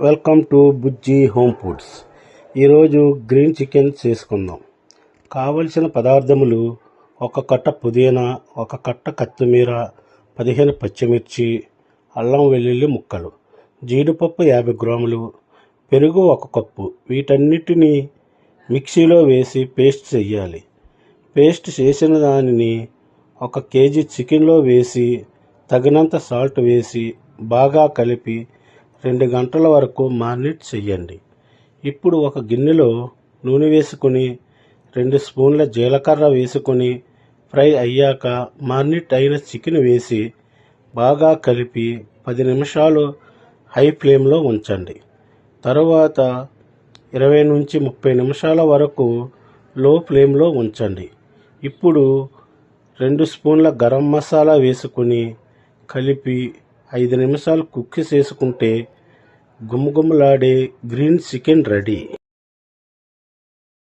Welcome to Bujji home foods. ఈరోజు green chicken చేసుకుందాం. కావలసిన పదార్థములు: ఒక కట్ట పుదీనా, ఒక కట్ట కొత్తిమీర, 15 పచ్చిమిర్చి, అల్లం వెల్లుల్లి ముక్కలు, జీడిపప్పు 50 గ్రాములు, పెరుగు 1 కప్పు. వీటన్నిటిని మిక్సీలో వేసి పేస్ట్ చేయాలి. పేస్ట్ చేసిన దానిని 1 కేజీ చికెన్లో వేసి తగినంత సాల్ట్ వేసి బాగా కలిపి 2 గంటల వరకు మారినేట్ చేయండి. ఇప్పుడు ఒక గిన్నెలో నూనె వేసుకొని 2 స్పూన్ల జీలకర్ర వేసుకొని ఫ్రై అయ్యాక మారినేట్ అయిన చికెన్ వేసి బాగా కలిపి 10 నిమిషాలు హై ఫ్లేమ్లో ఉంచండి. తరువాత 20 నుంచి 30 నిమిషాల వరకు లో ఫ్లేమ్లో ఉంచండి. ఇప్పుడు 2 స్పూన్ల గరం మసాలా వేసుకొని కలిపి 5 నిమిషాలు కుక్ చేసుకుంటే గుమగుమలాడే గ్రీన్ చికెన్ రెడీ.